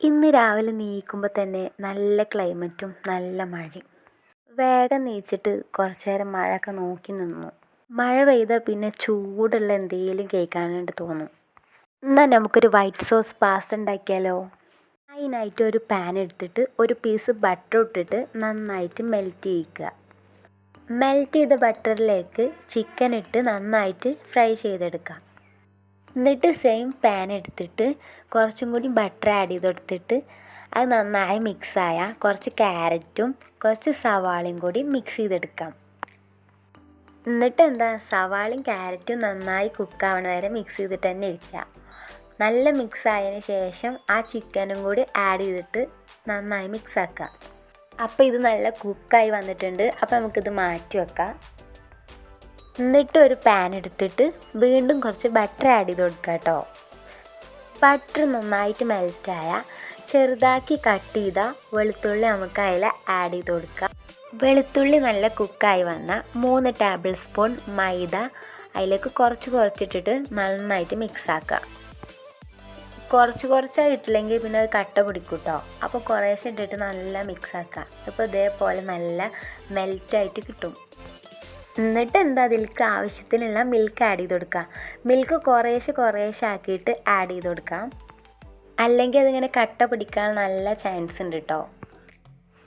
ഇന്ന് രാവിലെ നീക്കുമ്പോൾ തന്നെ നല്ല ക്ലൈമറ്റും നല്ല മഴയും. വേഗം നീച്ചിട്ട് കുറച്ച് നേരം മഴയൊക്കെ നോക്കി നിന്നു. മഴ പെയ്താൽ പിന്നെ ചൂടുള്ള എന്തെങ്കിലും കഴിക്കാനായിട്ട് തോന്നും. എന്നാൽ നമുക്കൊരു വൈറ്റ് സോസ് പാസ്ത ഉണ്ടാക്കിയാലോ? അതിനായിട്ട് ഒരു പാൻ എടുത്തിട്ട് ഒരു പീസ് ബട്ടർ ഇട്ടിട്ട് നന്നായിട്ട് മെൽറ്റ് ചെയ്യിക്കുക. മെൽറ്റ് ചെയ്ത ബട്ടറിലേക്ക് ചിക്കൻ ഇട്ട് നന്നായിട്ട് ഫ്രൈ ചെയ്തെടുക്കാം. എന്നിട്ട് സെയിം പാൻ എടുത്തിട്ട് കുറച്ചും കൂടി ബട്ടർ ആഡ് ചെയ്ത് കൊടുത്തിട്ട് അത് നന്നായി മിക്സായ കുറച്ച് ക്യാരറ്റും കുറച്ച് സവാളയും കൂടി മിക്സ് ചെയ്തെടുക്കാം. എന്നിട്ട് സവാളയും ക്യാരറ്റും നന്നായി കുക്കാവണ വരെ മിക്സ് ചെയ്തിട്ട് തന്നെ ഇരിക്കുക. നല്ല മിക്സ് ആയതിന് ശേഷം ആ ചിക്കനും കൂടി ആഡ് ചെയ്തിട്ട് നന്നായി മിക്സ് ആക്കുക. അപ്പോൾ ഇത് നല്ല കുക്കായി വന്നിട്ടുണ്ട്. അപ്പോൾ നമുക്കിത് മാറ്റി വെക്കാം. എന്നിട്ട് ഒരു പാൻ എടുത്തിട്ട് വീണ്ടും കുറച്ച് ബട്ടർ ആഡ് ചെയ്ത് കൊടുക്കുക കേട്ടോ. ബട്ടർ നന്നായിട്ട് മെൽറ്റായ ചെറുതാക്കി കട്ട് ചെയ്ത വെളുത്തുള്ളി നമുക്ക് അതിൽ ആഡ് ചെയ്ത് കൊടുക്കാം. വെളുത്തുള്ളി നല്ല കുക്കായി വന്ന 3 ടേബിൾ സ്പൂൺ മൈദ അതിലേക്ക് കുറച്ചിട്ടിട്ട് നന്നായിട്ട് മിക്സ് ആക്കുക. കുറച്ചായി ഇട്ടില്ലെങ്കിൽ പിന്നെ അത് കട്ട പിടിക്കും കേട്ടോ. അപ്പോൾ കുറേശ്ശെ ഇട്ടിട്ട് നല്ല മിക്സ് ആക്കുക. അപ്പോൾ ഇതേപോലെ നല്ല മെൽറ്റായിട്ട് കിട്ടും. എന്നിട്ട് അതിലേക്ക് ആവശ്യത്തിനുള്ള മിൽക്ക് ആഡ് ചെയ്ത് കൊടുക്കുക. മിൽക്ക് കുറേശ്ശെ ആക്കിയിട്ട് ആഡ് ചെയ്ത് കൊടുക്കാം. അല്ലെങ്കിൽ അതിങ്ങനെ കട്ട പിടിക്കാൻ നല്ല ചാൻസ് ഉണ്ട് കേട്ടോ.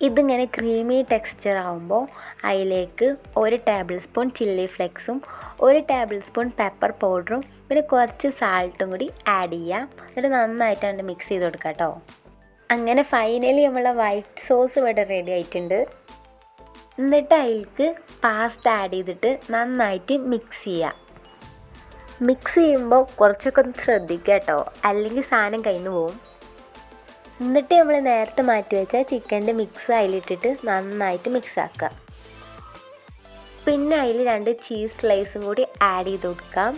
ഇതിങ്ങനെ ക്രീമി ടെക്സ്ചർ ആകുമ്പോൾ അതിലേക്ക് 1 ടേബിൾ സ്പൂൺ ചില്ലി ഫ്ലെക്സും 1 ടേബിൾ സ്പൂൺ പെപ്പർ പൗഡറും പിന്നെ കുറച്ച് സാൾട്ടും കൂടി ആഡ് ചെയ്യാം. എന്നിട്ട് നന്നായിട്ട് മിക്സ് ചെയ്ത് കൊടുക്കാം കേട്ടോ. അങ്ങനെ ഫൈനലി നമ്മളെ വൈറ്റ് സോസ് ഇവിടെ റെഡി ആയിട്ടുണ്ട്. എന്നിട്ട് അതിലേക്ക് പാസ്ത ആഡ് ചെയ്തിട്ട് നന്നായിട്ട് മിക്സ് ചെയ്യുക. മിക്സ് ചെയ്യുമ്പോൾ കുറച്ചൊക്കെ ഒന്ന് ശ്രദ്ധിക്കുക കേട്ടോ, അല്ലെങ്കിൽ സാധനം കയ്യിൽ നിന്ന് പോവും. എന്നിട്ട് നമ്മൾ നേരത്തെ മാറ്റി വെച്ചാൽ ചിക്കൻ്റെ മിക്സ് അതിലിട്ടിട്ട് നന്നായിട്ട് മിക്സ് ആക്കുക. പിന്നെ അതിൽ 2 ചീസ് സ്ലൈസും കൂടി ആഡ് ചെയ്ത് കൊടുക്കാം.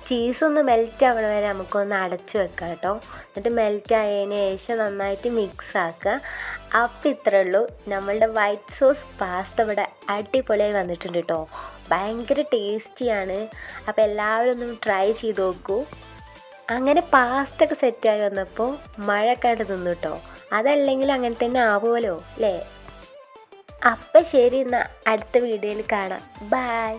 ചീസൊന്ന് മെൽറ്റ് ആവണ വരെ നമുക്കൊന്ന് അടച്ചു വെക്കാം കേട്ടോ. എന്നിട്ട് മെൽറ്റ് ആയതിന് ശേഷം നന്നായിട്ട് മിക്സ് ആക്കുക. അപ്പോൾ ഇത്രയേ ഉള്ളൂ, നമ്മളുടെ വൈറ്റ് സോസ് പാസ്ത ഇവിടെ അടിപൊളിയായി വന്നിട്ടുണ്ട് കേട്ടോ. ഭയങ്കര ടേസ്റ്റിയാണ്. അപ്പോൾ എല്ലാവരും ഒന്ന് ട്രൈ ചെയ്ത് നോക്കൂ. അങ്ങനെ പാസ്ത ഒക്കെ സെറ്റായി വന്നപ്പോൾ മഴക്കാണ്ട് തിന്നു കേട്ടോ. അതല്ലെങ്കിൽ അങ്ങനെ തന്നെ ആവുമല്ലോ അല്ലേ? അപ്പം ശരി, എന്നാൽ അടുത്ത വീഡിയോയിൽ കാണാം. ബൈ.